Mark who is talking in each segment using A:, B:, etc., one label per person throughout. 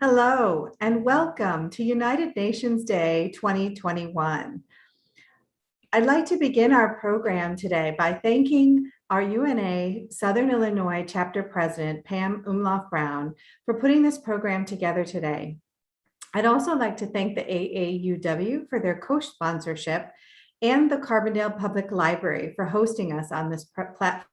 A: Hello, and welcome to United Nations Day 2021. I'd like to begin our program today by thanking our UNA Southern Illinois Chapter President, Pam Umlauf Brown, for putting this program together today. I'd also like to thank the AAUW for their co-sponsorship and the Carbondale Public Library for hosting us on this platform.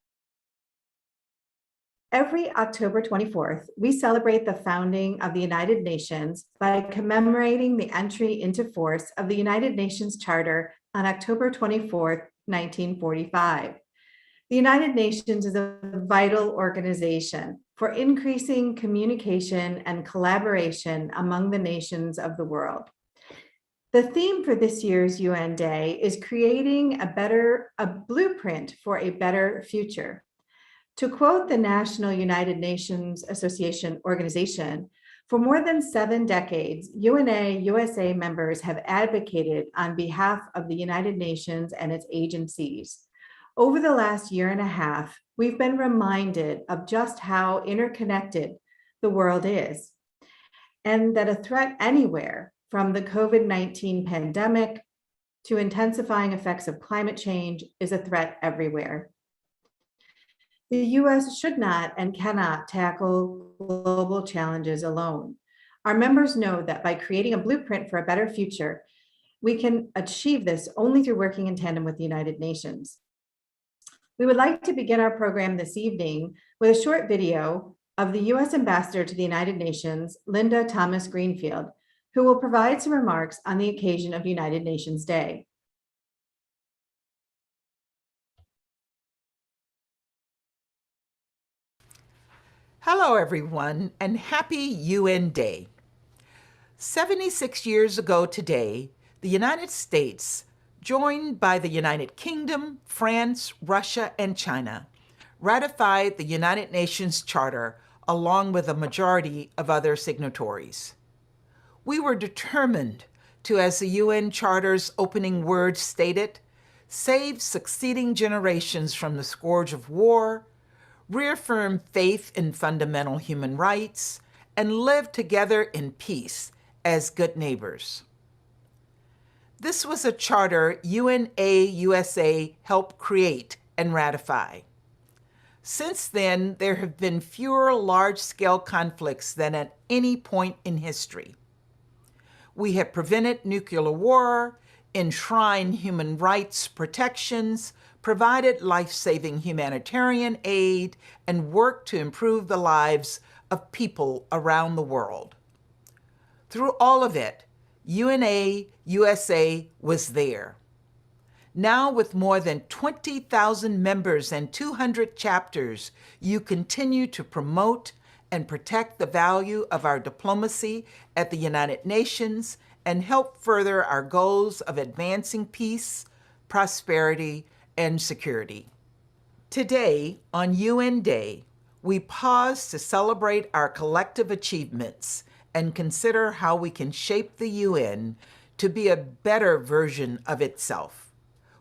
A: Every October 24th, we celebrate the founding of the United Nations by commemorating the entry into force of the United Nations Charter on October 24th, 1945. The United Nations is a vital organization for increasing communication and collaboration among the nations of the world. The theme for this year's UN Day is creating a blueprint for a better future. To quote the National United Nations Association organization, for more than 7 decades, UNA USA members have advocated on behalf of the United Nations and its agencies. Over the last year and a half, we've been reminded of just how interconnected the world is, and that a threat anywhere from the COVID-19 pandemic to intensifying effects of climate change is a threat everywhere. The US should not and cannot tackle global challenges alone. Our members know that by creating a blueprint for a better future, we can achieve this only through working in tandem with the United Nations. We would like to begin our program this evening with a short video of the US Ambassador to the United Nations, Linda Thomas Greenfield, who will provide some remarks on the occasion of United Nations Day.
B: Hello, everyone, and happy UN Day. 76 years ago today, the United States, joined by the United Kingdom, France, Russia, and China, ratified the United Nations Charter along with a majority of other signatories. We were determined to, as the UN Charter's opening words stated, save succeeding generations from the scourge of war, reaffirm faith in fundamental human rights, and live together in peace as good neighbors. This was a charter UNA USA helped create and ratify. Since then, there have been fewer large-scale conflicts than at any point in history. We have prevented nuclear war, enshrined human rights protections, provided life-saving humanitarian aid, and worked to improve the lives of people around the world. Through all of it, UNA USA was there. Now, with more than 20,000 members and 200 chapters, you continue to promote and protect the value of our diplomacy at the United Nations and help further our goals of advancing peace, prosperity, and security. Today, on UN Day, we pause to celebrate our collective achievements and consider how we can shape the UN to be a better version of itself.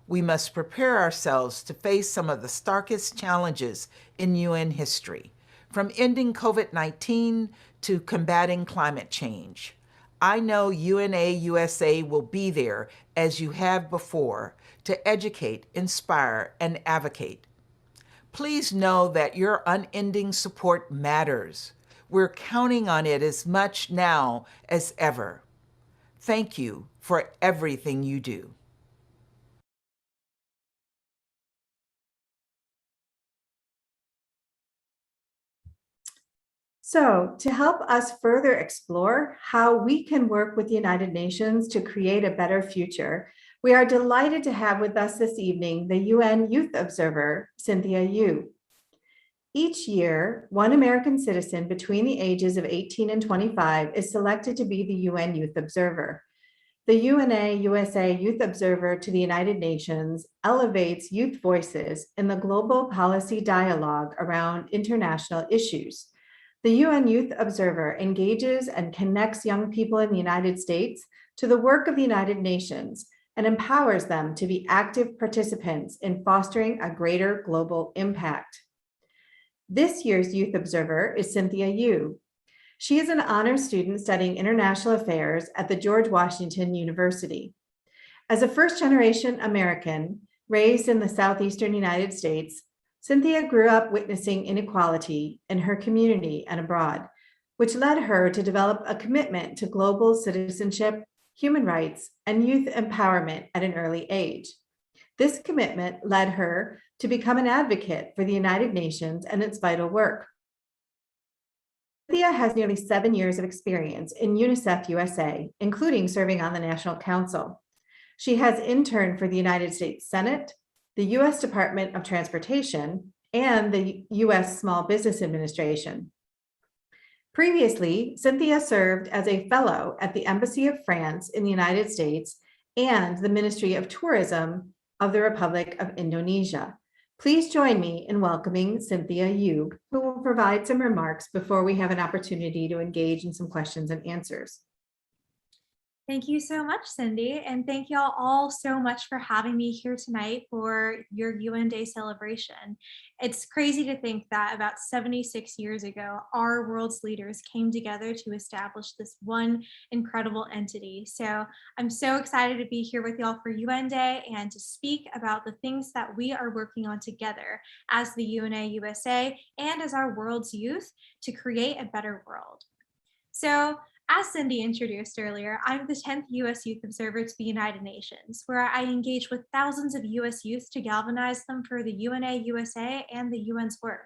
B: We must prepare ourselves to face some of the starkest challenges in UN history, from ending COVID-19 to combating climate change. I know UNA USA will be there, as you have before, to educate, inspire, and advocate. Please know that your unending support matters. We're counting on it as much now as ever. Thank you for everything you do.
A: So, to help us further explore how we can work with the United Nations to create a better future, we are delighted to have with us this evening the UN Youth Observer, Cynthia Yue. Each year, one American citizen between the ages of 18 and 25 is selected to be the UN Youth Observer. The UNA USA Youth Observer to the United Nations elevates youth voices in the global policy dialogue around international issues. The UN Youth Observer engages and connects young people in the United States to the work of the United Nations and empowers them to be active participants in fostering a greater global impact. This year's Youth Observer is Cynthia Yue. She is an honors student studying international affairs at the George Washington University. As a first-generation American raised in the southeastern United States, Cynthia grew up witnessing inequality in her community and abroad, which led her to develop a commitment to global citizenship, human rights, and youth empowerment at an early age. This commitment led her to become an advocate for the United Nations and its vital work. Cynthia has nearly 7 years of experience in UNICEF USA, including serving on the National Council. She has interned for the United States Senate, the U.S. Department of Transportation, and the U.S. Small Business Administration. Previously, Cynthia served as a fellow at the Embassy of France in the United States and the Ministry of Tourism of the Republic of Indonesia. Please join me in welcoming Cynthia Yue, who will provide some remarks before we have an opportunity to engage in some questions and answers.
C: Thank you so much, Cindy, and thank y'all all so much for having me here tonight for your UN Day celebration. It's crazy to think that about 76 years ago, our world's leaders came together to establish this one incredible entity. So I'm so excited to be here with y'all for UN Day and to speak about the things that we are working on together as the UNA USA and as our world's youth to create a better world. So, as Cindy introduced earlier, I'm the 10th U.S. Youth Observer to the United Nations, where I engage with thousands of U.S. youth to galvanize them for the UNA USA and the UN's work.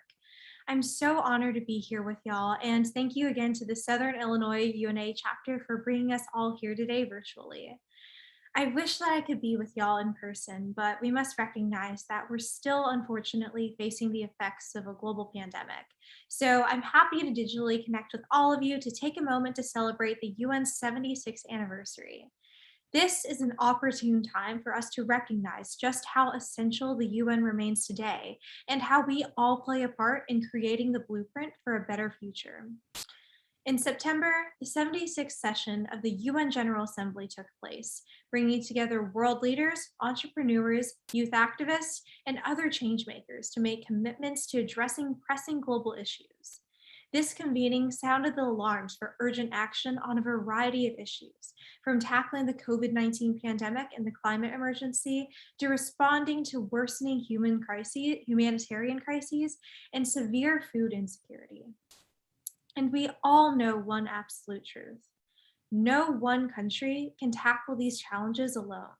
C: I'm so honored to be here with y'all, and thank you again to the Southern Illinois UNA chapter for bringing us all here today virtually. I wish that I could be with y'all in person, but we must recognize that we're still unfortunately facing the effects of a global pandemic. So I'm happy to digitally connect with all of you to take a moment to celebrate the UN's 76th anniversary. This is an opportune time for us to recognize just how essential the UN remains today and how we all play a part in creating the blueprint for a better future. In September, the 76th session of the UN General Assembly took place, bringing together world leaders, entrepreneurs, youth activists, and other changemakers to make commitments to addressing pressing global issues. This convening sounded the alarms for urgent action on a variety of issues, from tackling the COVID-19 pandemic and the climate emergency to responding to worsening humanitarian crises and severe food insecurity. And we all know one absolute truth. No one country can tackle these challenges alone.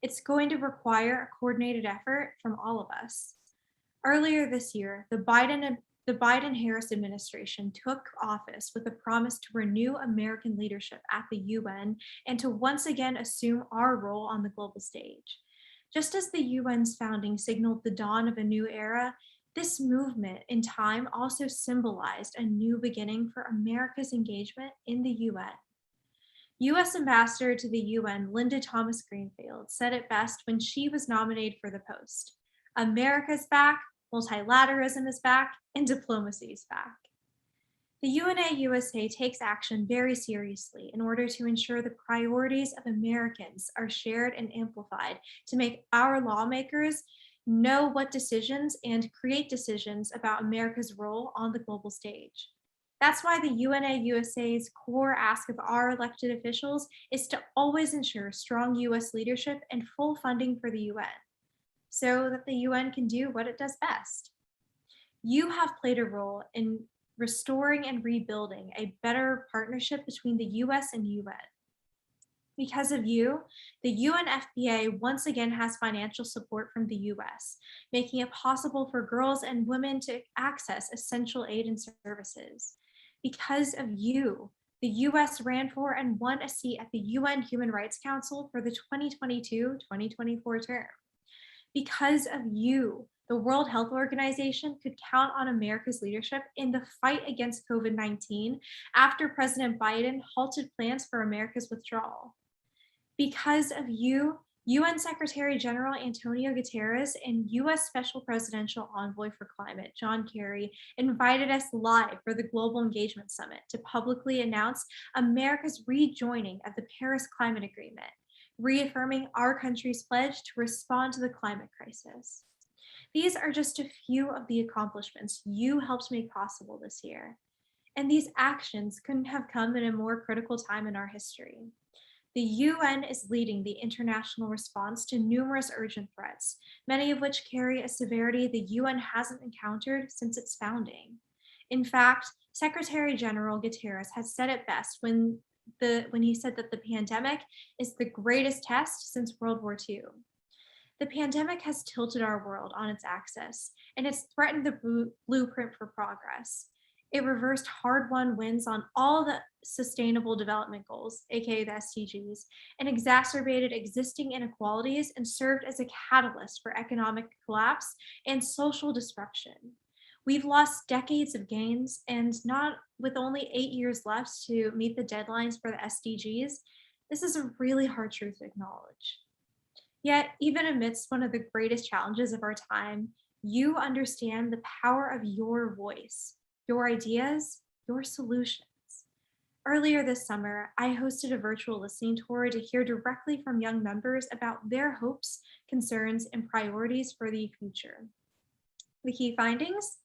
C: It's going to require a coordinated effort from all of us. Earlier this year, the Biden-Harris administration took office with a promise to renew American leadership at the UN and to once again assume our role on the global stage. Just as the UN's founding signaled the dawn of a new era, this movement in time also symbolized a new beginning for America's engagement in the UN. U.S. Ambassador to the UN, Linda Thomas Greenfield, said it best when she was nominated for the post. America's back, multilateralism is back, and diplomacy is back. The UNA USA takes action very seriously in order to ensure the priorities of Americans are shared and amplified to make our lawmakers know what decisions and create decisions about America's role on the global stage. That's why the UNA USA's core ask of our elected officials is to always ensure strong US leadership and full funding for the UN, so that the UN can do what it does best. You have played a role in restoring and rebuilding a better partnership between the US and UN. Because of you, the UNFPA once again has financial support from the US, making it possible for girls and women to access essential aid and services. Because of you, the US ran for and won a seat at the UN Human Rights Council for the 2022-2024 term. Because of you, the World Health Organization could count on America's leadership in the fight against COVID-19 after President Biden halted plans for America's withdrawal. Because of you, UN Secretary General Antonio Guterres and US Special Presidential Envoy for Climate, John Kerry, invited us live for the Global Engagement Summit to publicly announce America's rejoining of the Paris Climate Agreement, reaffirming our country's pledge to respond to the climate crisis. These are just a few of the accomplishments you helped make possible this year. And these actions couldn't have come in a more critical time in our history. The UN is leading the international response to numerous urgent threats, many of which carry a severity the UN hasn't encountered since its founding. In fact, Secretary General Guterres has said it best when he said that the pandemic is the greatest test since World War II. The pandemic has tilted our world on its axis, and it's threatened the blueprint for progress. It reversed hard-won wins on all the Sustainable Development Goals, aka the SDGs, and exacerbated existing inequalities and served as a catalyst for economic collapse and social disruption. We've lost decades of gains, and not with only 8 years left to meet the deadlines for the SDGs, this is a really hard truth to acknowledge. Yet, even amidst one of the greatest challenges of our time, you understand the power of your voice, your ideas, your solutions. Earlier this summer, I hosted a virtual listening tour to hear directly from young members about their hopes, concerns, and priorities for the future. The key findings?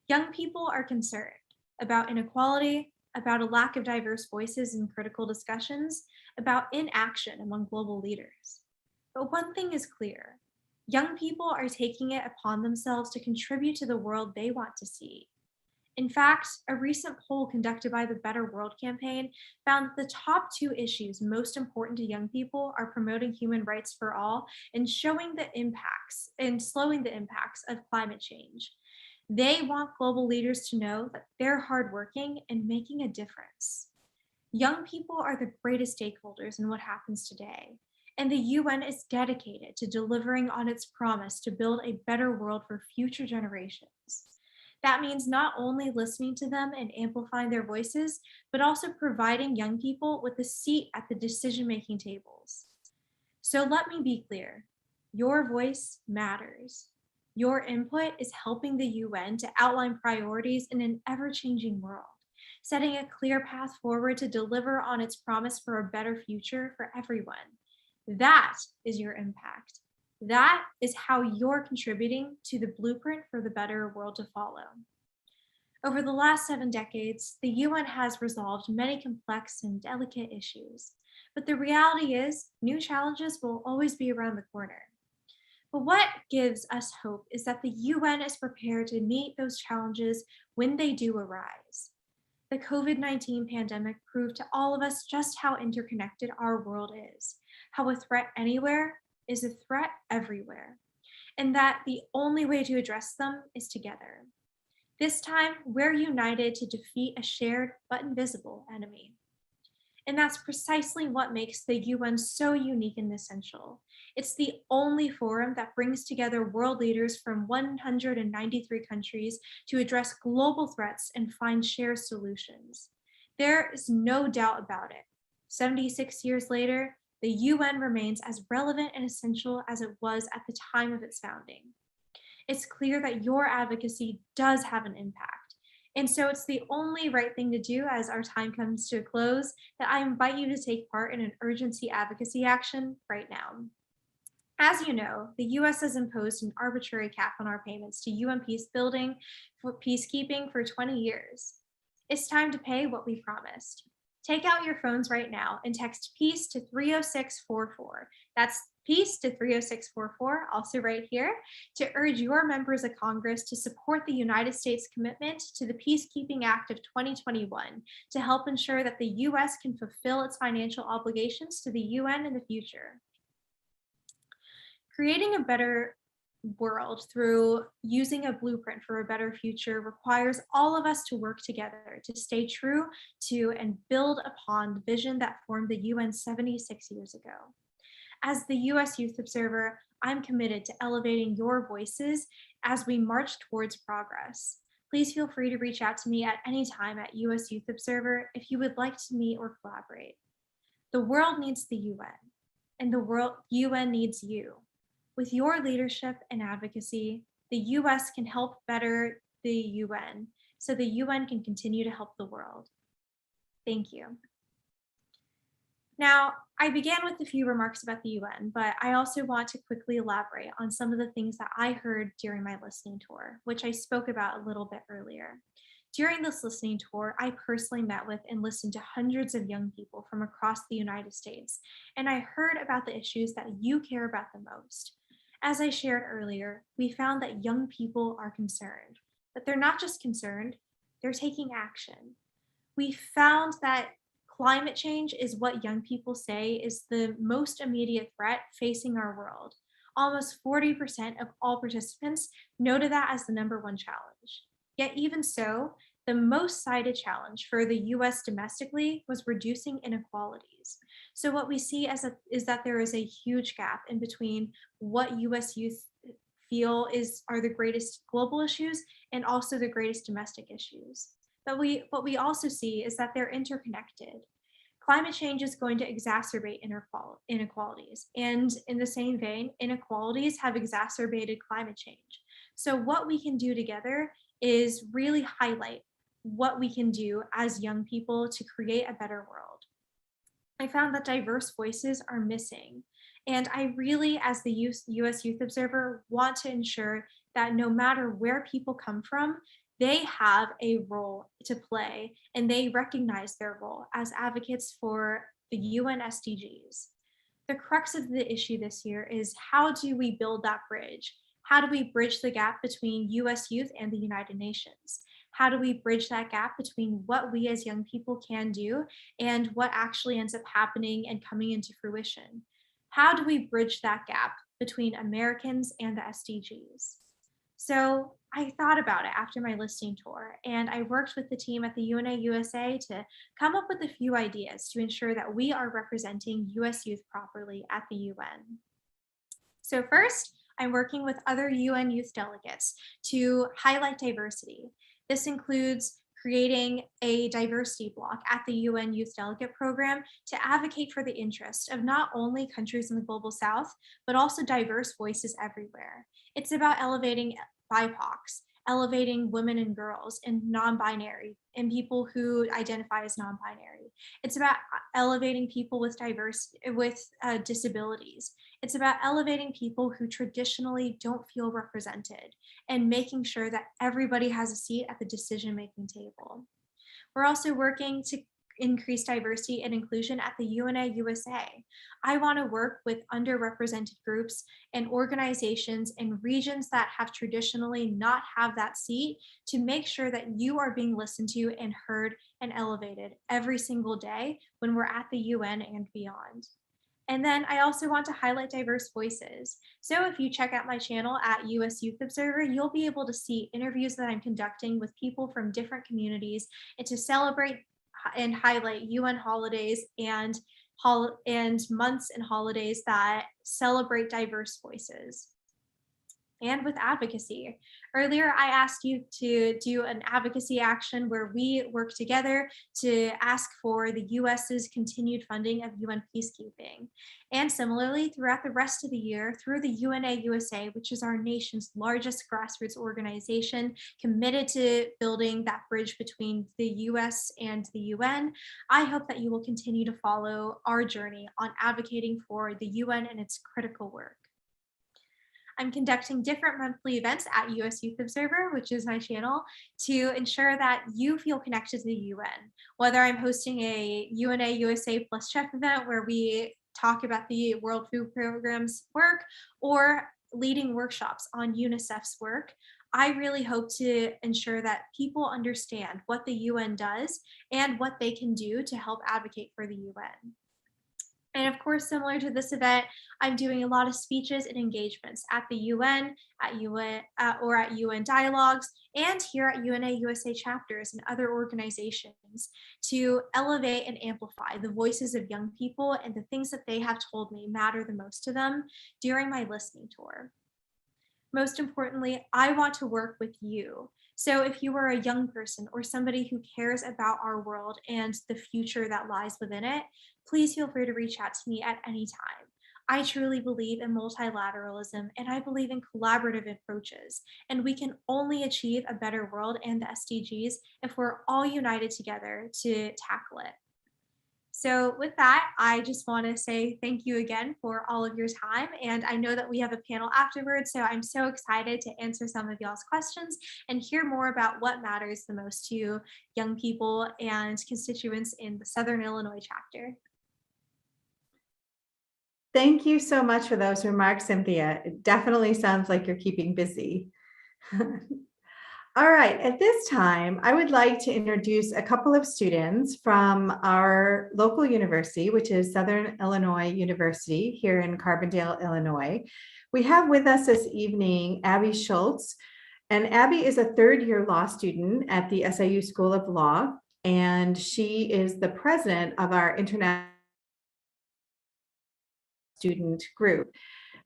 C: Young people are concerned about inequality, about a lack of diverse voices in critical discussions, about inaction among global leaders. But one thing is clear, young people are taking it upon themselves to contribute to the world they want to see. In fact, a recent poll conducted by the Better World campaign found that the top two issues most important to young people are promoting human rights for all and slowing the impacts of climate change. They want global leaders to know that they're hardworking and making a difference. Young people are the greatest stakeholders in what happens today, and the UN is dedicated to delivering on its promise to build a better world for future generations. That means not only listening to them and amplifying their voices, but also providing young people with a seat at the decision-making tables. So let me be clear, your voice matters. Your input is helping the UN to outline priorities in an ever-changing world, setting a clear path forward to deliver on its promise for a better future for everyone. That is your impact. That is how you're contributing to the blueprint for the better world to follow. Over the last 7 decades, the UN has resolved many complex and delicate issues, but the reality is new challenges will always be around the corner. But what gives us hope is that the UN is prepared to meet those challenges when they do arise. The COVID-19 pandemic proved to all of us just how interconnected our world is, how a threat anywhere is a threat everywhere, and that the only way to address them is together. This time, we're united to defeat a shared but invisible enemy. And that's precisely what makes the UN so unique and essential. It's the only forum that brings together world leaders from 193 countries to address global threats and find shared solutions. There is no doubt about it. 76 years later, the UN remains as relevant and essential as it was at the time of its founding. It's clear that your advocacy does have an impact. And so it's the only right thing to do as our time comes to a close that I invite you to take part in an urgency advocacy action right now. As you know, the US has imposed an arbitrary cap on our payments to UN peacekeeping for 20 years. It's time to pay what we promised. Take out your phones right now and text PEACE to 30644. That's PEACE to 30644, also right here, to urge your members of Congress to support the United States commitment to the Peacekeeping Act of 2021 to help ensure that the US can fulfill its financial obligations to the UN in the future. Creating a better world through using a blueprint for a better future requires all of us to work together to stay true to and build upon the vision that formed the UN 76 years ago. As the US Youth Observer, I'm committed to elevating your voices as we march towards progress. Please feel free to reach out to me at any time at US Youth Observer if you would like to meet or collaborate. The world needs the UN, and the UN needs you. With your leadership and advocacy, the US can help better the UN so the UN can continue to help the world. Thank you. Now, I began with a few remarks about the UN, but I also want to quickly elaborate on some of the things that I heard during my listening tour, which I spoke about a little bit earlier. During this listening tour, I personally met with and listened to hundreds of young people from across the United States, and I heard about the issues that you care about the most. As I shared earlier, we found that young people are concerned, but they're not just concerned, they're taking action. We found that climate change is what young people say is the most immediate threat facing our world. Almost 40% of all participants noted that as the number one challenge. Yet, even so, the most cited challenge for the US domestically was reducing inequalities. So, what we see is that there is a huge gap in between what US youth feel are the greatest global issues and also the greatest domestic issues. But what we also see is that they're interconnected. Climate change is going to exacerbate inequalities. And in the same vein, inequalities have exacerbated climate change. So, what we can do together is really highlight what we can do as young people to create a better world. I found that diverse voices are missing. And I really, as the US Youth Observer, want to ensure that no matter where people come from, they have a role to play and they recognize their role as advocates for the UN SDGs. The crux of the issue this year is how do we build that bridge? How do we bridge the gap between US youth and the United Nations? How do we bridge that gap between what we as young people can do and what actually ends up happening and coming into fruition? How do we bridge that gap between Americans and the SDGs? So I thought about it after my listening tour, and I worked with the team at the UNA USA to come up with a few ideas to ensure that we are representing US youth properly at the UN. So first, I'm working with other UN youth delegates to highlight diversity. This includes creating a diversity block at the UN Youth Delegate Program to advocate for the interest of not only countries in the global south, but also diverse voices everywhere. It's about elevating BIPOCs, elevating women and girls and non-binary and people who identify as non-binary. It's about elevating people with disabilities. It's about elevating people who traditionally don't feel represented and making sure that everybody has a seat at the decision-making table. We're also working to increase diversity and inclusion at the UNA USA. I want to work with underrepresented groups and organizations in regions that have traditionally not have that seat to make sure that you are being listened to and heard and elevated every single day when we're at the UN and beyond. And then I also want to highlight diverse voices. So if you check out my channel at US Youth Observer, you'll be able to see interviews that I'm conducting with people from different communities and to celebrate and highlight UN holidays and months and holidays that celebrate diverse voices. And with advocacy. Earlier, I asked you to do an advocacy action where we work together to ask for the US's continued funding of UN peacekeeping. And similarly, throughout the rest of the year, through the UNA USA, which is our nation's largest grassroots organization committed to building that bridge between the US and the UN, I hope that you will continue to follow our journey on advocating for the UN and its critical work. I'm conducting different monthly events at US Youth Observer, which is my channel, to ensure that you feel connected to the UN. Whether I'm hosting a UNA USA Plus Chef event where we talk about the World Food Program's work or leading workshops on UNICEF's work, I really hope to ensure that people understand what the UN does and what they can do to help advocate for the UN. And of course, similar to this event, I'm doing a lot of speeches and engagements at the UN, at UN dialogues, and here at UNA USA chapters and other organizations to elevate and amplify the voices of young people and the things that they have told me matter the most to them during my listening tour. Most importantly, I want to work with you. So if you are a young person or somebody who cares about our world and the future that lies within it, please feel free to reach out to me at any time. I truly believe in multilateralism and I believe in collaborative approaches, and we can only achieve a better world and the SDGs if we're all united together to tackle it. So with that, I just want to say thank you again for all of your time. And I know that we have a panel afterwards, so I'm so excited to answer some of y'all's questions and hear more about what matters the most to young people and constituents in the Southern Illinois chapter.
A: Thank you so much for those remarks, Cynthia. It definitely sounds like you're keeping busy. All right, at this time, I would like to introduce a couple of students from our local university, which is Southern Illinois University here in Carbondale, Illinois. We have with us this evening Abby Schultz, and Abby is a third-year law student at the SIU School of Law, and she is the president of our international student group.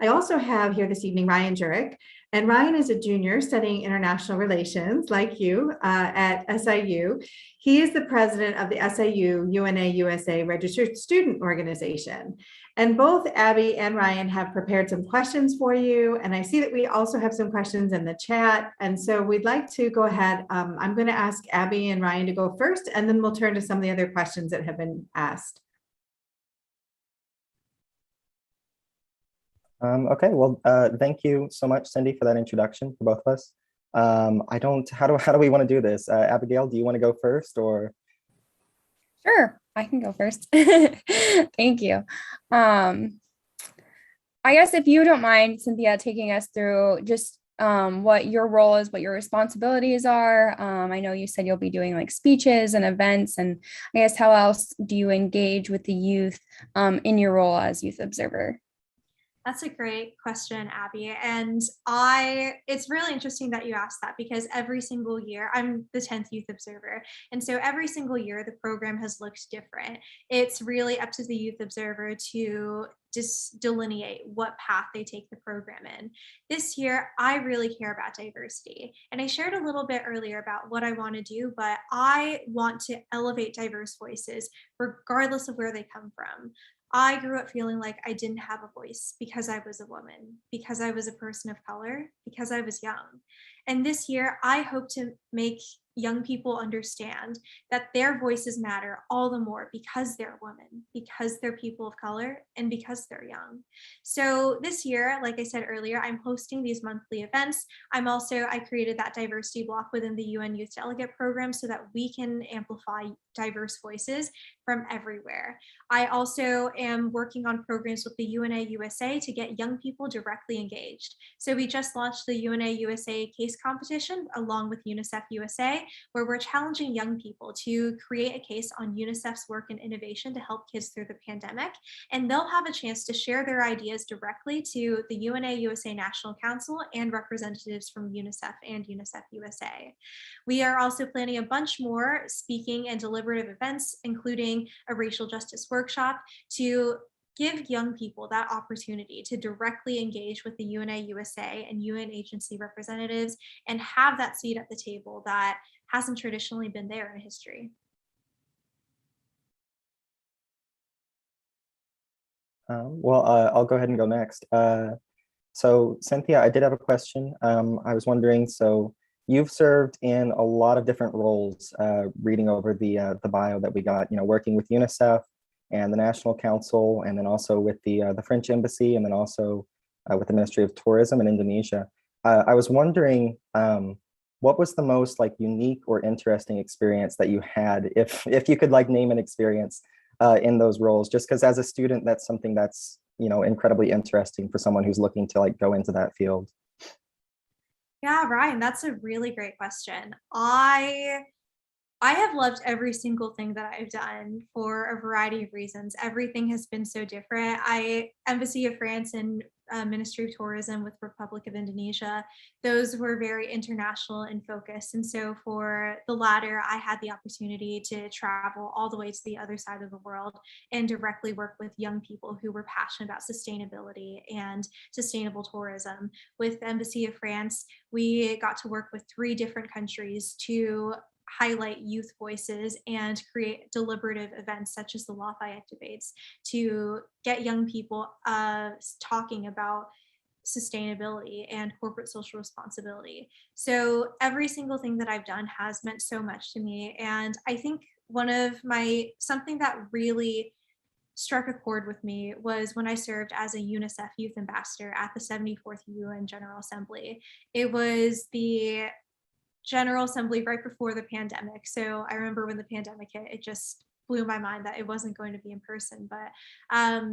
A: I also have here this evening Ryan Jurek, and Ryan is a junior studying international relations like you at SIU. He is the president of the SIU UNA USA Registered Student Organization. And both Abby and Ryan have prepared some questions for you. And I see that we also have some questions in the chat. And so we'd like to go ahead. I'm going to ask Abby and Ryan to go first, and then we'll turn to some of the other questions that have been asked.
D: Okay, well, thank you so much, Cindy, for that introduction for both of us. How do we want to do this? Abigail, do you want to go first or?
E: Sure, I can go first. Thank you. I guess if you don't mind, Cynthia, taking us through just what your role is, what your responsibilities are. I know you said you'll be doing like speeches and events, and I guess how else do you engage with the youth in your role as youth observer?
C: That's a great question, Abby. And it's really interesting that you asked that because every single year, I'm the 10th Youth Observer. And so every single year, the program has looked different. It's really up to the Youth Observer to just delineate what path they take the program in. This year, I really care about diversity. And I shared a little bit earlier about what I want to do, but I want to elevate diverse voices regardless of where they come from. I grew up feeling like I didn't have a voice because I was a woman, because I was a person of color, because I was young. And this year, I hope to make young people understand that their voices matter all the more because they're women, because they're people of color, and because they're young. So this year, like I said earlier, I'm hosting these monthly events. I created that diversity block within the UN Youth Delegate Program so that we can amplify diverse voices from everywhere. I also am working on programs with the UNA USA to get young people directly engaged. So we just launched the UNA USA case competition along with UNICEF USA, where we're challenging young people to create a case on UNICEF's work and innovation to help kids through the pandemic. And they'll have a chance to share their ideas directly to the UNA USA National Council and representatives from UNICEF and UNICEF USA. We are also planning a bunch more speaking and deliberative events, including a racial justice workshop to give young people that opportunity to directly engage with the UNA USA and UN agency representatives and have that seat at the table that hasn't traditionally been there in history.
D: I'll go ahead and go next. So Cynthia, I did have a question. I was wondering, so you've served in a lot of different roles, reading over the bio that we got, working with UNICEF and the National Council, and then also with the French Embassy, and then also with the Ministry of Tourism in Indonesia. I was wondering, what was the most unique or interesting experience that you had, if you could name an experience in those roles, just because as a student, that's something that's incredibly interesting for someone who's looking to go into that field.
C: Yeah, Ryan, that's a really great question. I have loved every single thing that I've done for a variety of reasons. Everything has been so different. Embassy of France and Ministry of Tourism with Republic of Indonesia, those were very international in focus. And so for the latter, I had the opportunity to travel all the way to the other side of the world and directly work with young people who were passionate about sustainability and sustainable tourism. With Embassy of France, we got to work with 3 different countries to highlight youth voices and create deliberative events such as the Lafayette debates to get young people talking about sustainability and corporate social responsibility. So every single thing that I've done has meant so much to me. And I think something that really struck a chord with me was when I served as a UNICEF Youth Ambassador at the 74th UN General Assembly. It was the General Assembly right before the pandemic. So I remember when the pandemic hit, it just blew my mind that it wasn't going to be in person, but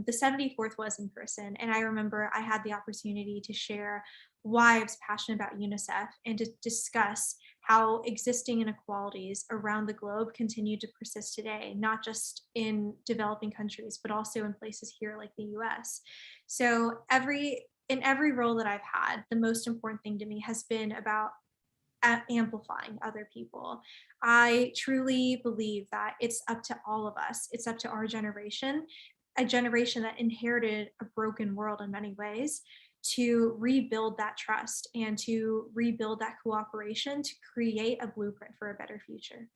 C: the 74th was in person. And I remember I had the opportunity to share why I was passionate about UNICEF and to discuss how existing inequalities around the globe continue to persist today, not just in developing countries, but also in places here like the US. So in every role that I've had, the most important thing to me has been about amplifying other people. I truly believe that it's up to all of us. It's up to our generation, a generation that inherited a broken world in many ways, to rebuild that trust and to rebuild that cooperation to create a blueprint for a better future.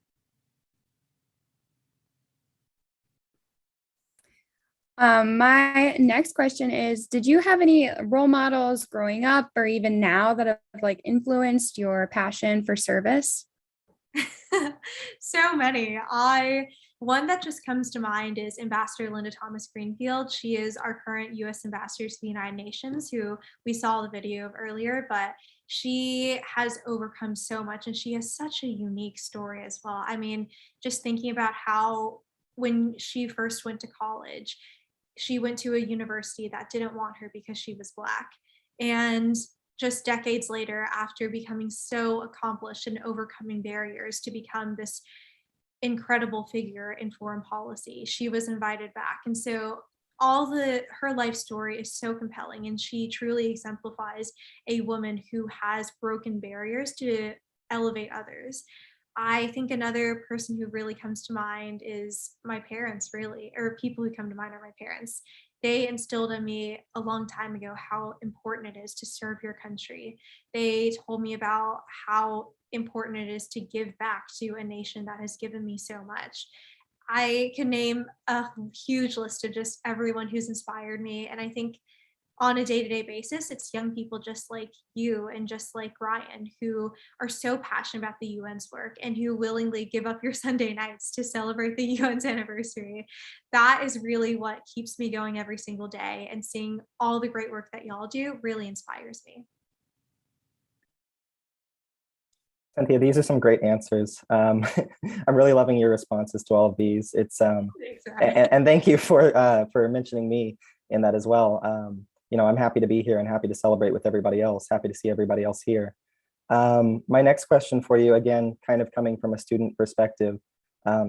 E: My next question is, did you have any role models growing up or even now that have like influenced your passion for service?
C: So many. One that just comes to mind is Ambassador Linda Thomas Greenfield. She is our current US Ambassador to the United Nations, who we saw the video of earlier, but she has overcome so much and she has such a unique story as well. I mean, just thinking about how when she first went to college, she went to a university that didn't want her because she was Black. And just decades later, after becoming so accomplished and overcoming barriers to become this incredible figure in foreign policy, she was invited back. And so her life story is so compelling, and she truly exemplifies a woman who has broken barriers to elevate others. I think another person who really comes to mind is my parents, really, or people who come to mind are my parents. They instilled in me a long time ago how important it is to serve your country. They told me about how important it is to give back to a nation that has given me so much. I can name a huge list of just everyone who's inspired me. And I think on a day-to-day basis, it's young people just like you and just like Ryan who are so passionate about the UN's work and who willingly give up your Sunday nights to celebrate the UN's anniversary. That is really what keeps me going every single day, and seeing all the great work that y'all do really inspires me.
D: Cynthia, these are some great answers. I'm really loving your responses to all of these.
C: Thanks, Ryan.
D: And thank you for mentioning me in that as well. I'm happy to be here and happy to celebrate with everybody else. Happy to see everybody else here. My next question for you, again, kind of coming from a student perspective.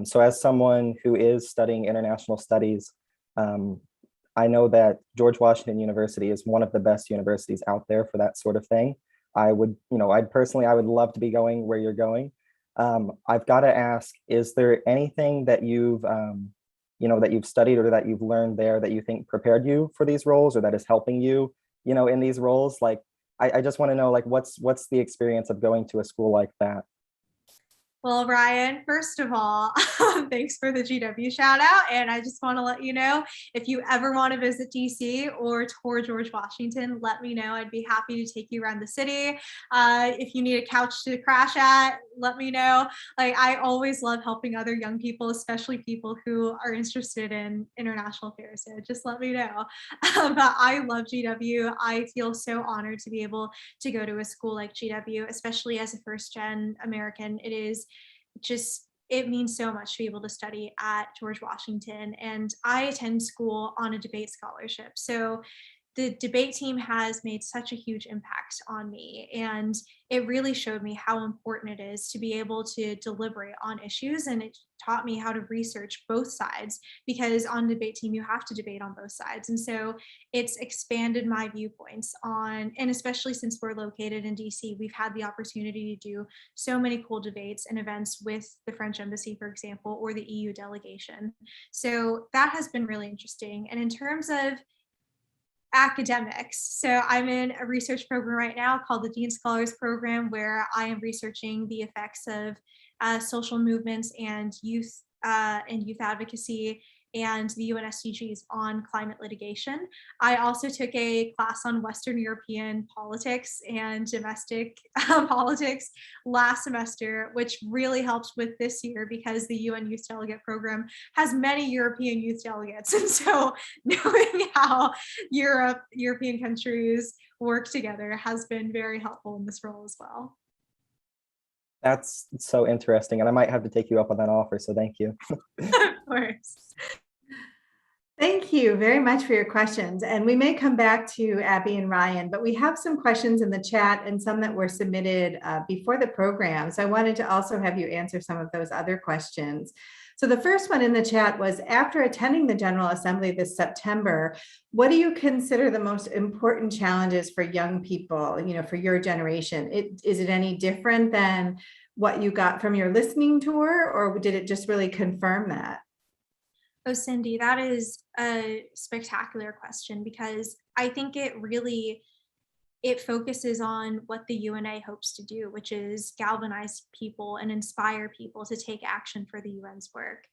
D: So as someone who is studying international studies, I know that George Washington University is one of the best universities out there for that sort of thing. I would love to be going where you're going. I've got to ask, is there anything that you've studied or that you've learned there that you think prepared you for these roles, or that is helping you, in these roles? Like, I just want to know, like, what's the experience of going to a school like that?
C: Well, Ryan, first of all, thanks for the GW shout out. And I just want to let you know, if you ever want to visit DC or tour George Washington, let me know. I'd be happy to take you around the city. If you need a couch to crash at, let me know. Like, I always love helping other young people, especially people who are interested in international affairs. So just let me know. But I love GW. I feel so honored to be able to go to a school like GW, especially as a first-gen American. It means so much to be able to study at George Washington. And I attend school on a debate scholarship. So the debate team has made such a huge impact on me, and it really showed me how important it is to be able to deliberate on issues, and it taught me how to research both sides, because on the debate team you have to debate on both sides. And so it's expanded my viewpoints on, and especially since we're located in DC, we've had the opportunity to do so many cool debates and events with the French embassy, for example, or the EU delegation. So that has been really interesting. And in terms of academics, so I'm in a research program right now called the Dean Scholars Program, where I am researching the effects of social movements and youth advocacy and the UN SDGs on climate litigation. I also took a class on Western European politics and domestic politics last semester, which really helped with this year because the UN Youth Delegate Program has many European youth delegates. And so knowing how European countries work together has been very helpful in this role as well.
D: That's so interesting, and I might have to take you up on that offer, so thank you.
C: Of course.
A: Thank you very much for your questions. And we may come back to Abby and Ryan, but we have some questions in the chat and some that were submitted before the program. So I wanted to also have you answer some of those other questions. So the first one in the chat was, after attending the General Assembly this September, what do you consider the most important challenges for young people, for your generation? Is it any different than what you got from your listening tour, or did it just really confirm that?
C: Oh, Cindy, that is a spectacular question, because I think it focuses on what the UNA hopes to do, which is galvanize people and inspire people to take action for the UN's work.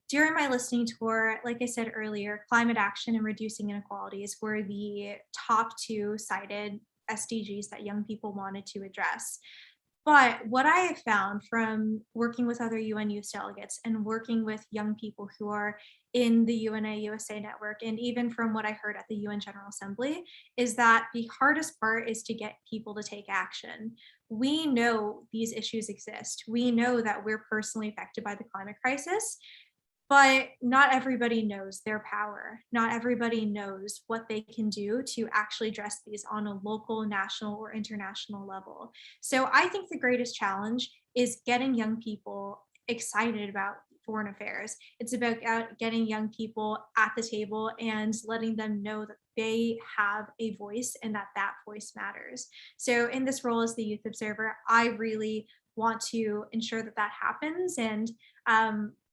C: During my listening tour, like I said earlier, climate action and reducing inequalities were the top two cited SDGs that young people wanted to address. But what I have found from working with other UN youth delegates and working with young people who are in the UNA USA network, and even from what I heard at the UN General Assembly, is that the hardest part is to get people to take action. We know these issues exist. We know that we're personally affected by the climate crisis, but not everybody knows their power. Not everybody knows what they can do to actually address these on a local, national, or international level. So I think the greatest challenge is getting young people excited about foreign affairs. It's about getting young people at the table and letting them know that they have a voice and that voice matters. So in this role as the youth observer, I really want to ensure that happens. And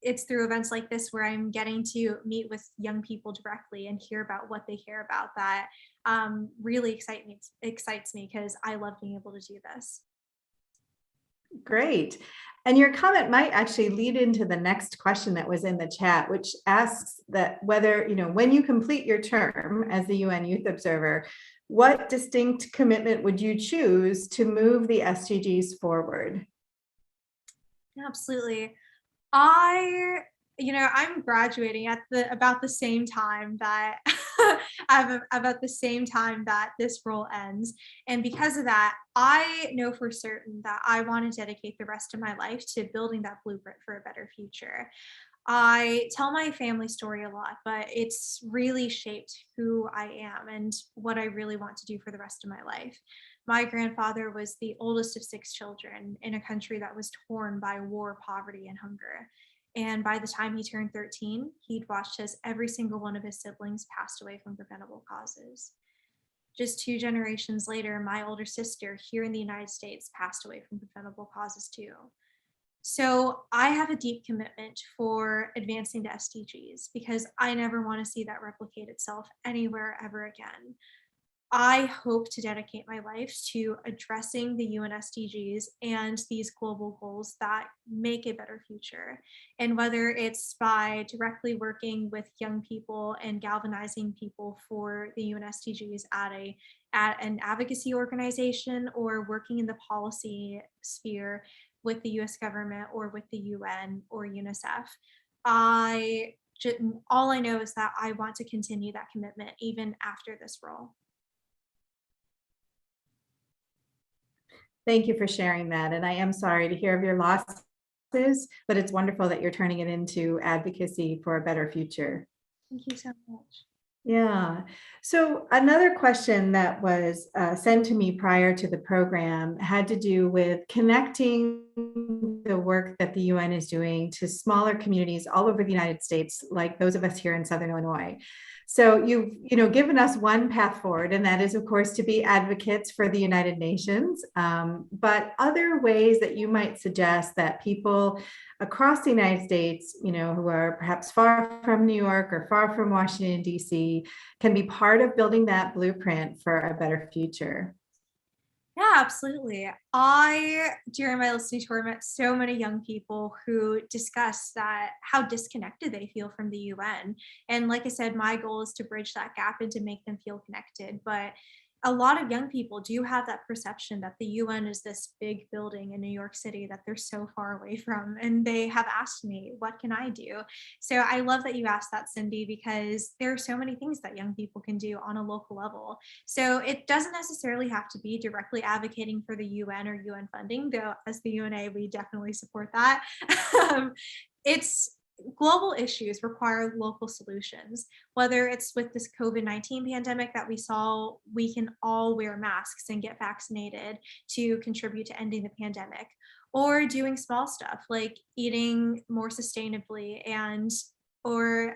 C: it's through events like this where I'm getting to meet with young people directly and hear about what they care about that really excites me, because I love being able to do this.
A: Great. And your comment might actually lead into the next question that was in the chat, which asks that whether, when you complete your term as the UN Youth Observer, what distinct commitment would you choose to move the SDGs forward?
C: Absolutely. I'm graduating at about the same time that this role ends. And because of that, I know for certain that I want to dedicate the rest of my life to building that blueprint for a better future. I tell my family story a lot, but it's really shaped who I am and what I really want to do for the rest of my life. My grandfather was the oldest of 6 children in a country that was torn by war, poverty, and hunger. And by the time he turned 13, he'd watched as every single one of his siblings passed away from preventable causes. Just 2 generations later, my older sister here in the United States passed away from preventable causes too. So I have a deep commitment for advancing the SDGs, because I never want to see that replicate itself anywhere ever again. I hope to dedicate my life to addressing the UN SDGs and these global goals that make a better future. And whether it's by directly working with young people and galvanizing people for the UN SDGs at an advocacy organization, or working in the policy sphere with the US government or with the UN or UNICEF, all I know is that I want to continue that commitment even after this role.
A: Thank you for sharing that. And I am sorry to hear of your losses, but it's wonderful that you're turning it into advocacy for a better future.
C: Thank you so much.
A: Yeah. So another question that was sent to me prior to the program had to do with connecting the work that the UN is doing to smaller communities all over the United States, like those of us here in Southern Illinois. So you've given us one path forward, and that is, of course, to be advocates for the United Nations. But other ways that you might suggest that people across the United States, who are perhaps far from New York or far from Washington, D.C., can be part of building that blueprint for a better future.
C: Yeah, absolutely. During my listening tour, met so many young people who discuss that how disconnected they feel from the UN. And like I said, my goal is to bridge that gap and to make them feel connected. But a lot of young people do have that perception that the UN is this big building in New York City that they're so far away from. And they have asked me, what can I do? So I love that you asked that, Cindy, because there are so many things that young people can do on a local level. So it doesn't necessarily have to be directly advocating for the UN or UN funding, though as the UNA, we definitely support that. It's global issues require local solutions, whether it's with this COVID-19 pandemic that we saw, we can all wear masks and get vaccinated to contribute to ending the pandemic, or doing small stuff like eating more sustainably and or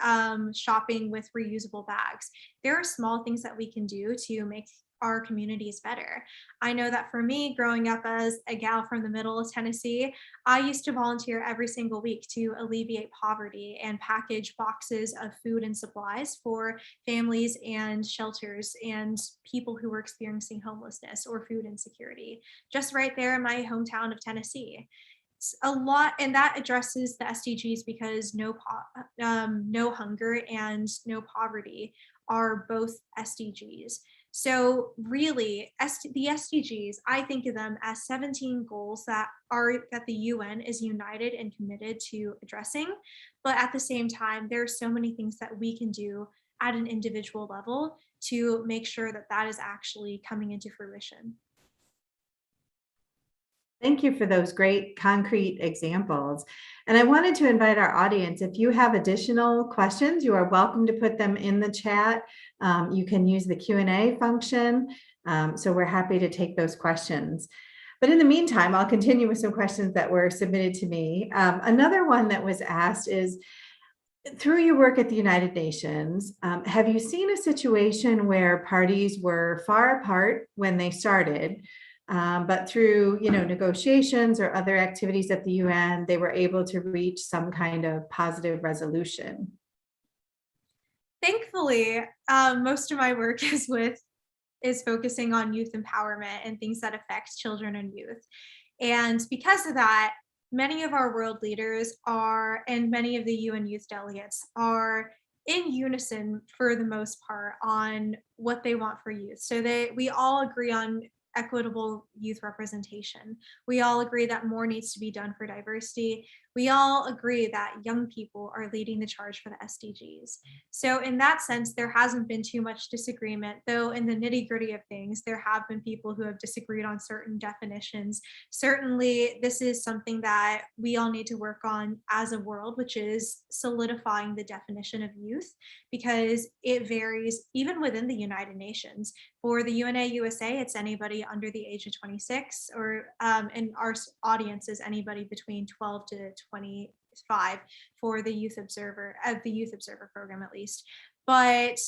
C: shopping with reusable bags. There are small things that we can do to make our communities better. I know that for me, growing up as a gal from the middle of Tennessee, I used to volunteer every single week to alleviate poverty and package boxes of food and supplies for families and shelters and people who were experiencing homelessness or food insecurity, just right there in my hometown of Tennessee. A lot, and that addresses the SDGs because no hunger and no poverty are both SDGs. So really, the SDGs, I think of them as 17 goals that the UN is united and committed to addressing. But at the same time, there are so many things that we can do at an individual level to make sure that that is actually coming into fruition.
A: Thank you for those great concrete examples. And I wanted to invite our audience, if you have additional questions, you are welcome to put them in the chat. You can use the Q&A function. So we're happy to take those questions. But in the meantime, I'll continue with some questions that were submitted to me. Another one that was asked is, through your work at the United Nations, have you seen a situation where parties were far apart when they started, but through negotiations or other activities at the UN, they were able to reach some kind of positive resolution?
C: Thankfully, most of my work is focusing on youth empowerment and things that affect children and youth. And because of that, many of our world leaders and many of the UN youth delegates are in unison for the most part on what they want for youth. So we all agree on equitable youth representation. We all agree that more needs to be done for diversity. We all agree that young people are leading the charge for the SDGs. So in that sense, there hasn't been too much disagreement, though in the nitty-gritty of things, there have been people who have disagreed on certain definitions. Certainly, this is something that we all need to work on as a world, which is solidifying the definition of youth, because it varies even within the United Nations. For the UNA USA, it's anybody under the age of 26, or and our audience is anybody between 12 to 25 for the Youth Observer, program at least. But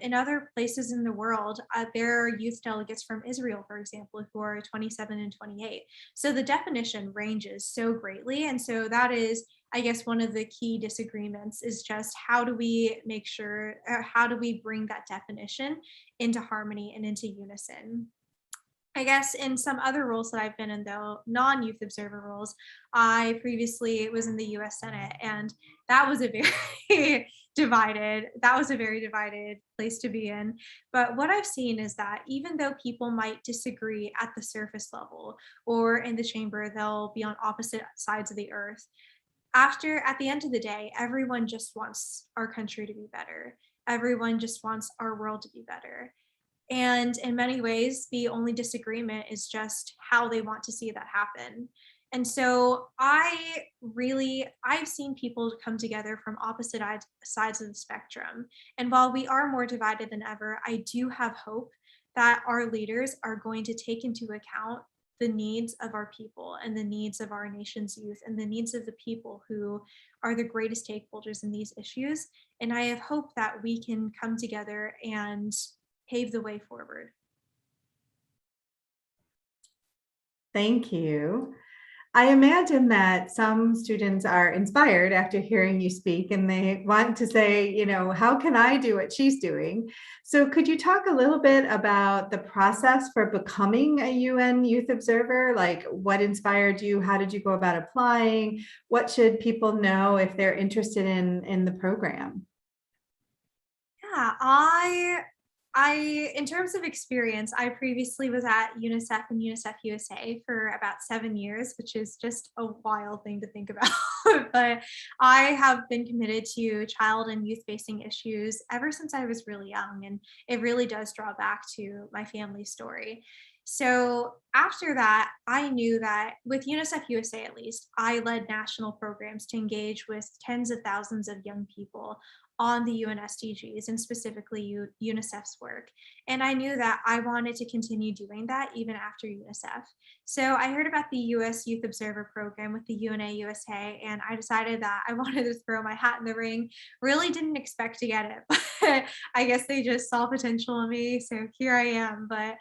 C: in other places in the world, there are youth delegates from Israel, for example, who are 27 and 28. So the definition ranges so greatly. And so that is, I guess, one of the key disagreements is just how do we bring that definition into harmony and into unison? I guess in some other roles that I've been in, though, non-youth observer roles, I previously was in the US Senate, and that was a very divided place to be in. But what I've seen is that even though people might disagree at the surface level or in the chamber, they'll be on opposite sides of the earth. At the end of the day, everyone just wants our country to be better. Everyone just wants our world to be better. And in many ways, the only disagreement is just how they want to see that happen. And so I've seen people come together from opposite sides of the spectrum. And while we are more divided than ever, I do have hope that our leaders are going to take into account the needs of our people and the needs of our nation's youth and the needs of the people who are the greatest stakeholders in these issues. And I have hope that we can come together and pave the way forward.
A: Thank you. I imagine that some students are inspired after hearing you speak and they want to say, how can I do what she's doing? So could you talk a little bit about the process for becoming a UN Youth Observer? Like what inspired you? How did you go about applying? What should people know if they're interested in the program?
C: Yeah, in terms of experience, I previously was at UNICEF and UNICEF USA for about 7 years, which is just a wild thing to think about. But I have been committed to child and youth facing issues ever since I was really young. And it really does draw back to my family story. So after that, I knew that with UNICEF USA, at least, I led national programs to engage with tens of thousands of young people on the UN SDGs and specifically UNICEF's work. And I knew that I wanted to continue doing that even after UNICEF. So I heard about the US Youth Observer Program with the UNA USA, and I decided that I wanted to throw my hat in the ring. Really didn't expect to get it, but I guess they just saw potential in me. So here I am. But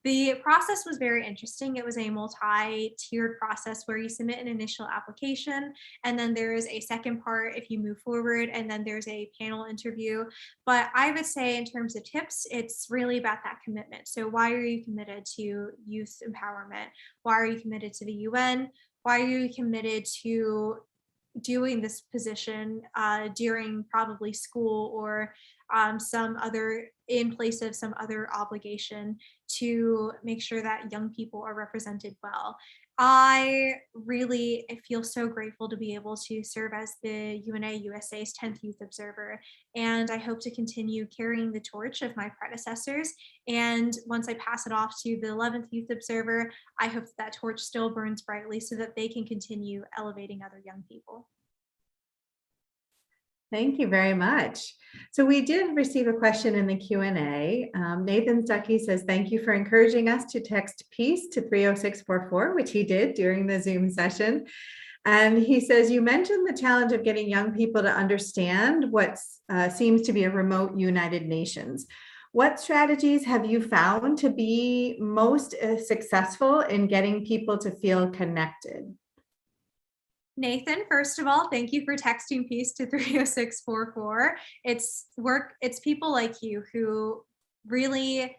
C: the process was very interesting. It was a multi-tiered process where you submit an initial application, and then there is a second part if you move forward, and then there's a panel interview. But I would say in terms of tips, it's really about that commitment. So why are you committed to youth empowerment? Why are you committed to the UN? Why are you committed to doing this position during probably school or some other in place of some other obligation to make sure that young people are represented well. I feel so grateful to be able to serve as the UNA USA's 10th Youth Observer, and I hope to continue carrying the torch of my predecessors. And once I pass it off to the 11th Youth Observer, I hope that torch still burns brightly so that they can continue elevating other young people.
A: Thank you very much. So we did receive a question in the Q&A. Nathan Stuckey says, thank you for encouraging us to text peace to 30644, which he did during the Zoom session. And he says, you mentioned the challenge of getting young people to understand what seems to be a remote United Nations. What strategies have you found to be most successful in getting people to feel connected?
C: Nathan, first of all, thank you for texting peace to 30644. It's people like you who really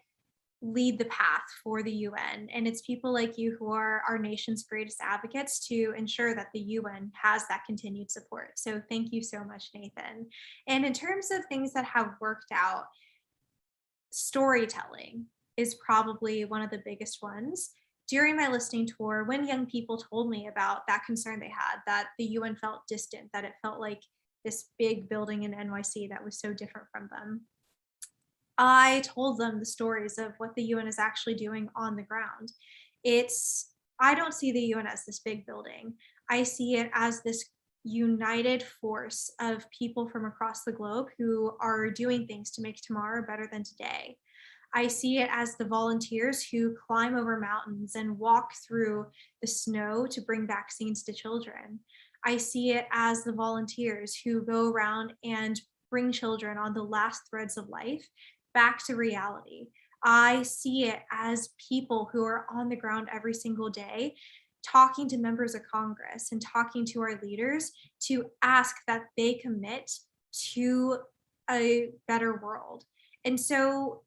C: lead the path for the UN. And it's people like you who are our nation's greatest advocates to ensure that the UN has that continued support. So thank you so much, Nathan. And in terms of things that have worked out, storytelling is probably one of the biggest ones. During my listening tour, when young people told me about that concern they had, that the UN felt distant, that it felt like this big building in NYC that was so different from them, I told them the stories of what the UN is actually doing on the ground. I don't see the UN as this big building. I see it as this united force of people from across the globe who are doing things to make tomorrow better than today. I see it as the volunteers who climb over mountains and walk through the snow to bring vaccines to children. I see it as the volunteers who go around and bring children on the last threads of life back to reality. I see it as people who are on the ground every single day, talking to members of Congress and talking to our leaders to ask that they commit to a better world. And so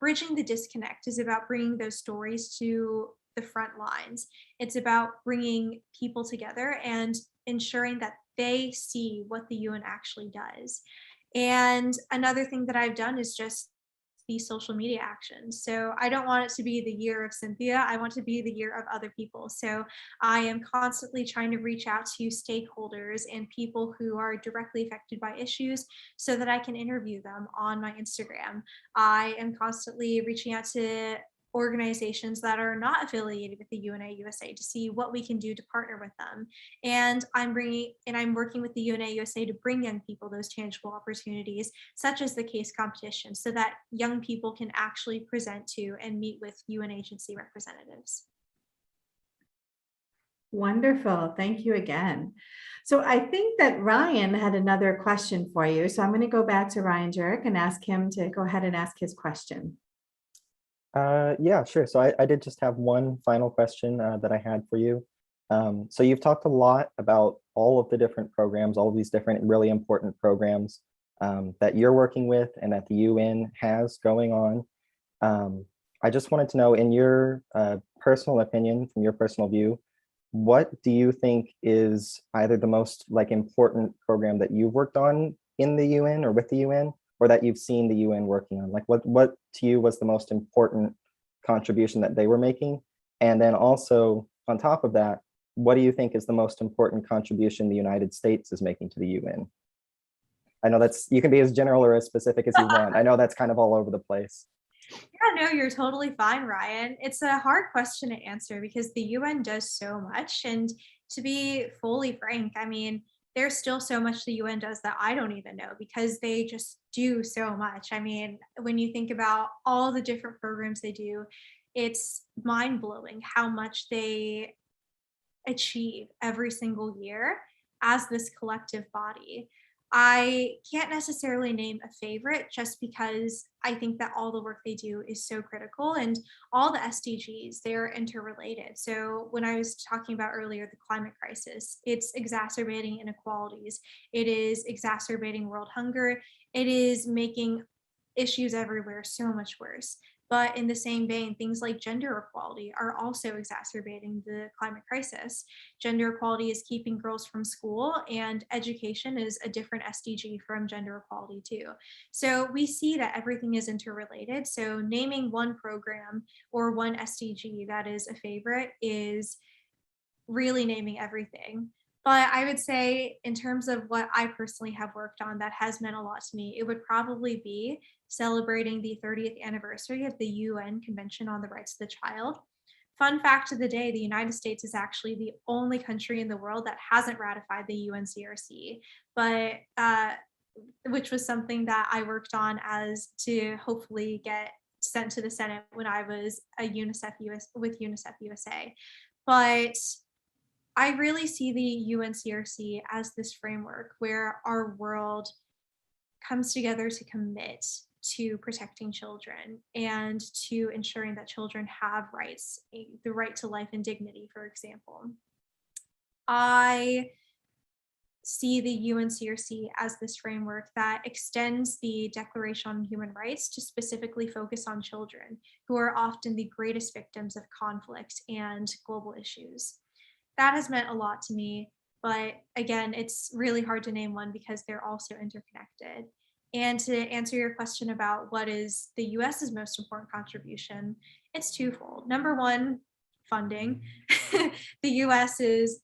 C: bridging the disconnect is about bringing those stories to the front lines. It's about bringing people together and ensuring that they see what the UN actually does. And another thing that I've done is just these social media actions. So I don't want it to be the year of Cynthia. I want to be the year of other people. So I am constantly trying to reach out to stakeholders and people who are directly affected by issues so that I can interview them on my Instagram. I am constantly reaching out to organizations that are not affiliated with the UNA USA to see what we can do to partner with them. And I'm working with the UNA USA to bring young people those tangible opportunities, such as the case competition, so that young people can actually present to and meet with UN agency representatives.
A: Wonderful. Thank you again. So I think that Ryan had another question for you. So I'm going to go back to Ryan Jurek and ask him to go ahead and ask his question.
D: Yeah, sure. So I did just have one final question that I had for you. So you've talked a lot about all of the different programs, all of these different really important programs that you're working with and that the UN has going on. I just wanted to know, in your personal opinion, from your personal view, what do you think is either the most important program that you've worked on in the UN or with the UN, or that you've seen the UN working on? Like what to you was the most important contribution that they were making? And then also on top of that, what do you think is the most important contribution the United States is making to the UN? I know that's, you can be as general or as specific as you want. I know that's kind of all over the place.
C: Yeah, no, you're totally fine, Ryan. It's a hard question to answer because the UN does so much. And to be fully frank, I mean, there's still so much the UN does that I don't even know because they just do so much. I mean, when you think about all the different programs they do, it's mind blowing how much they achieve every single year as this collective body. I can't necessarily name a favorite just because I think that all the work they do is so critical and all the SDGs, they're interrelated. So when I was talking about earlier, the climate crisis, it's exacerbating inequalities. It is exacerbating world hunger. It is making issues everywhere so much worse. But in the same vein, things like gender equality are also exacerbating the climate crisis. Gender equality is keeping girls from school, and education is a different SDG from gender equality too. So we see that everything is interrelated. So naming one program or one SDG that is a favorite is really naming everything. But I would say, in terms of what I personally have worked on that has meant a lot to me, it would probably be celebrating the 30th anniversary of the UN Convention on the Rights of the Child. Fun fact of the day, the United States is actually the only country in the world that hasn't ratified the UNCRC, but which was something that I worked on as to hopefully get sent to the Senate when I was a with UNICEF USA. But I really see the UNCRC as this framework where our world comes together to commit to protecting children and to ensuring that children have rights, the right to life and dignity, for example. I see the UNCRC as this framework that extends the Declaration on Human Rights to specifically focus on children, who are often the greatest victims of conflict and global issues. That has meant a lot to me, but again, it's really hard to name one because they're all so interconnected. And to answer your question about what is the US's most important contribution, it's twofold. Number one, funding. The US is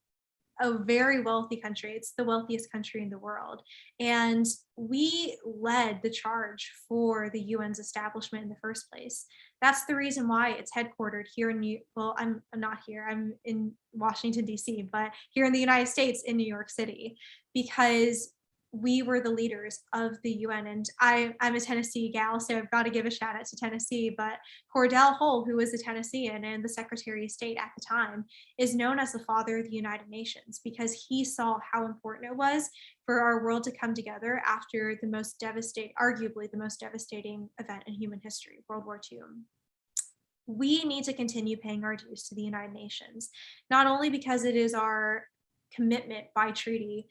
C: a very wealthy country. It's the wealthiest country in the world. And we led the charge for the UN's establishment in the first place. That's the reason why it's headquartered here in I'm not here, I'm in Washington, D.C., but here in the United States in New York City, because we were the leaders of the UN. And I'm a Tennessee gal, so I've got to give a shout out to Tennessee. But Cordell Hull, who was a Tennessean and the Secretary of State at the time, is known as the father of the United Nations because he saw how important it was for our world to come together after the most devastating, arguably the most devastating event in human history, World War II. We need to continue paying our dues to the United Nations, not only because it is our commitment by treaty,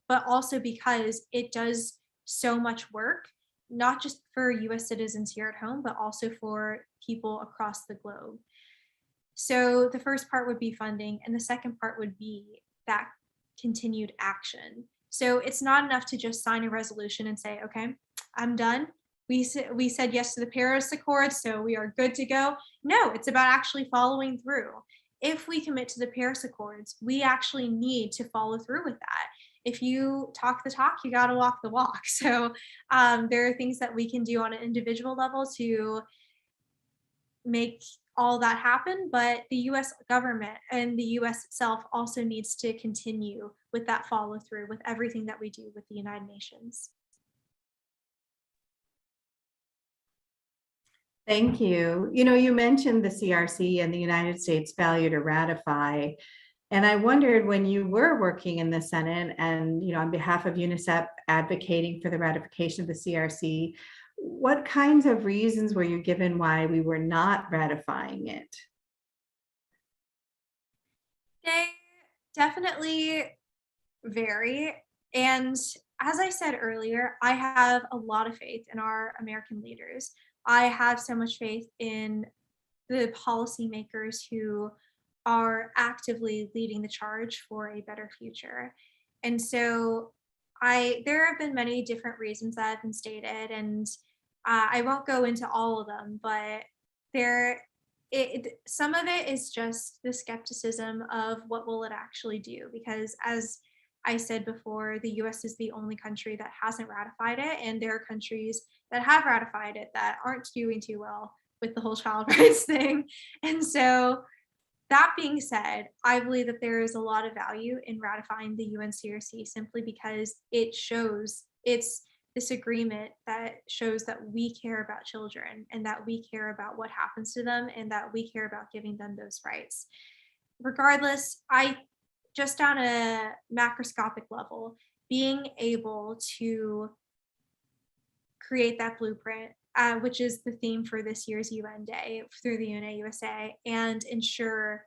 C: but also because it does so much work, not just for US citizens here at home, but also for people across the globe. So the first part would be funding, and the second part would be that continued action. So it's not enough to just sign a resolution and say, okay, I'm done. We said yes to the Paris Accords, so we are good to go. No, it's about actually following through. If we commit to the Paris Accords, we actually need to follow through with that. If you talk the talk, you got to walk the walk. So there are things that we can do on an individual level to make all that happen, but the US government and the US itself also needs to continue with that follow through with everything that we do with the United Nations.
A: Thank you. You know, you mentioned the CRC and the United States failure to ratify. And I wondered, when you were working in the Senate and, you know, on behalf of UNICEF advocating for the ratification of the CRC, what kinds of reasons were you given why we were not ratifying it?
C: They definitely vary. And as I said earlier, I have a lot of faith in our American leaders. I have so much faith in the policymakers who are actively leading the charge for a better future. And so there have been many different reasons that have been stated, and I won't go into all of them, but there some of it is just the skepticism of what will it actually do, because as I said before, the US is the only country that hasn't ratified it, and there are countries that have ratified it that aren't doing too well with the whole child rights thing. And so, that being said, I believe that there is a lot of value in ratifying the UNCRC simply because it's this agreement that shows that we care about children and that we care about what happens to them and that we care about giving them those rights. Regardless, I just on a macroscopic level, being able to create that blueprint, which is the theme for this year's UN Day through the UNA USA, and ensure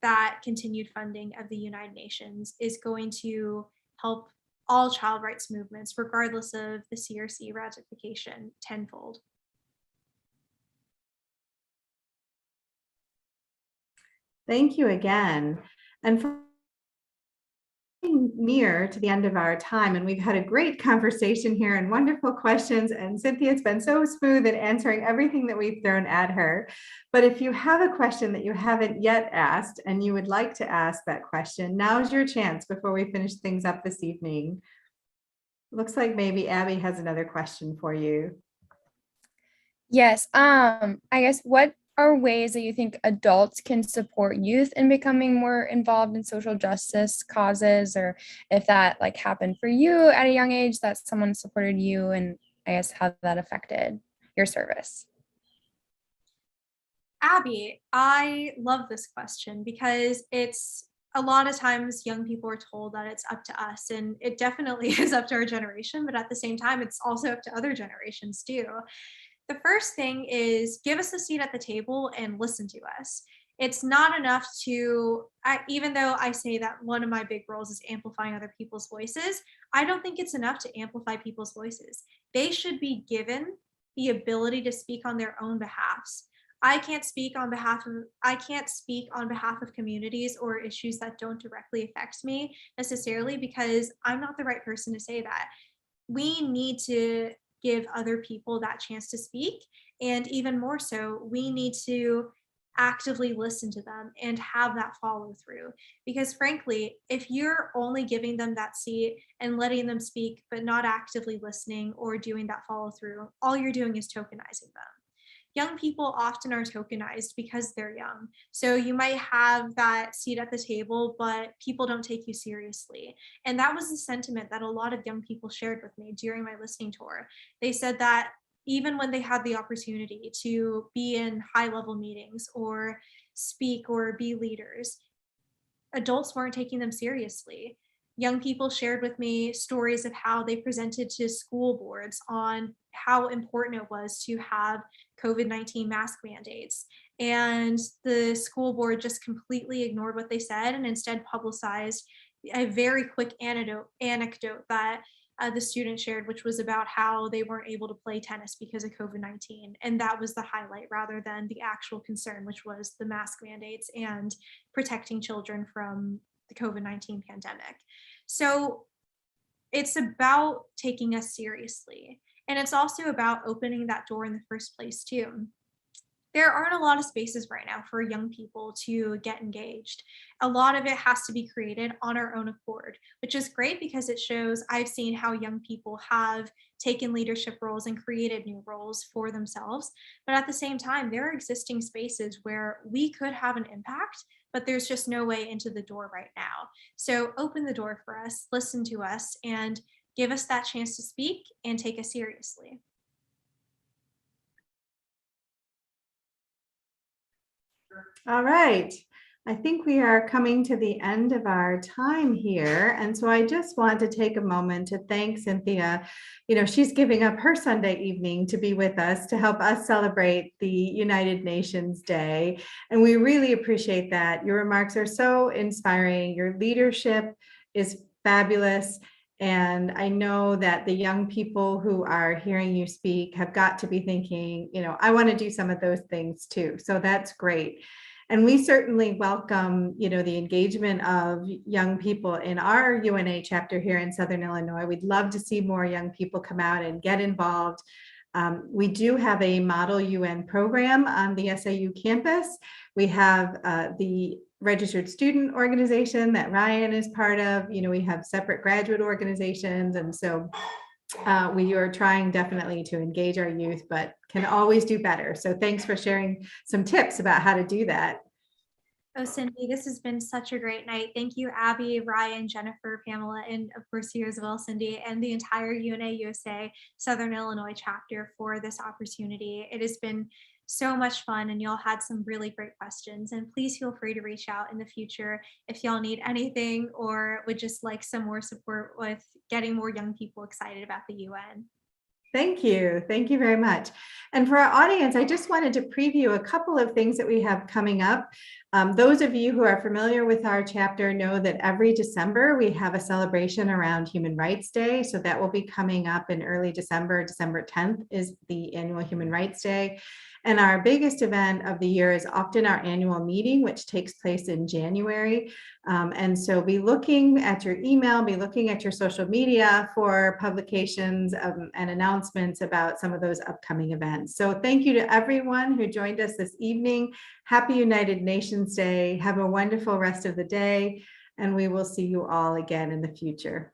C: that continued funding of the United Nations is going to help all child rights movements, regardless of the CRC ratification, tenfold.
A: Thank you again. And for near to the end of our time, and we've had a great conversation here and wonderful questions, and Cynthia's been so smooth in answering everything that we've thrown at her. But if you have a question that you haven't yet asked and you would like to ask that question, now's your chance before we finish things up this evening. Looks like maybe Abby has another question for you.
E: Yes. I guess what are ways that you think adults can support youth in becoming more involved in social justice causes, or if that like happened for you at a young age that someone supported you, and I guess how that affected your service?
C: Abby, I love this question because it's a lot of times young people are told that it's up to us, and it definitely is up to our generation, but at the same time, it's also up to other generations too. The first thing is give us a seat at the table and listen to us. It's not enough even though I say that one of my big roles is amplifying other people's voices, I don't think it's enough to amplify people's voices. They should be given the ability to speak on their own behalfs. I can't speak on behalf of communities or issues that don't directly affect me necessarily, because I'm not the right person to say that. We need to give other people that chance to speak. And even more so, we need to actively listen to them and have that follow through. Because frankly, if you're only giving them that seat and letting them speak, but not actively listening or doing that follow through, all you're doing is tokenizing them. Young people often are tokenized because they're young. So you might have that seat at the table, but people don't take you seriously. And that was the sentiment that a lot of young people shared with me during my listening tour. They said that even when they had the opportunity to be in high level meetings or speak or be leaders, adults weren't taking them seriously. Young people shared with me stories of how they presented to school boards on how important it was to have COVID-19 mask mandates. And the school board just completely ignored what they said and instead publicized a very quick anecdote that the student shared, which was about how they weren't able to play tennis because of COVID-19. And that was the highlight rather than the actual concern, which was the mask mandates and protecting children from the COVID-19 pandemic. So it's about taking us seriously. And it's also about opening that door in the first place, too. There aren't a lot of spaces right now for young people to get engaged. A lot of it has to be created on our own accord, which is great because it shows I've seen how young people have taken leadership roles and created new roles for themselves. But at the same time, there are existing spaces where we could have an impact, but there's just no way into the door right now. So open the door for us, listen to us, and give us that chance to speak and take us seriously.
A: All right. I think we are coming to the end of our time here. And so I just want to take a moment to thank Cynthia. She's giving up her Sunday evening to be with us to help us celebrate the United Nations Day. And we really appreciate that. Your remarks are so inspiring. Your leadership is fabulous. And I know that the young people who are hearing you speak have got to be thinking, I want to do some of those things too. So that's great. And we certainly welcome, the engagement of young people in our UNA chapter here in Southern Illinois. We'd love to see more young people come out and get involved. We do have a model UN program on the SIU campus. We have the registered student organization that Ryan is part of. We have separate graduate organizations. And so we are trying definitely to engage our youth, but can always do better. So thanks for sharing some tips about how to do that.
C: Oh, Cindy, this has been such a great night. Thank you, Abby, Ryan, Jennifer, Pamela, and of course you as well, Cindy, and the entire UNA USA Southern Illinois chapter for this opportunity. It has been so much fun, and y'all had some really great questions. And please feel free to reach out in the future if y'all need anything or would just like some more support with getting more young people excited about the UN.
A: Thank you. Thank you very much. And for our audience, I just wanted to preview a couple of things that we have coming up. Those of you who are familiar with our chapter know that every December we have a celebration around Human Rights Day. So that will be coming up in early December. December 10th is the annual Human Rights Day. And our biggest event of the year is often our annual meeting, which takes place in January. And so be looking at your email, be looking at your social media for publications and announcements about some of those upcoming events. So thank you to everyone who joined us this evening. Happy United Nations Day. Have a wonderful rest of the day. And we will see you all again in the future.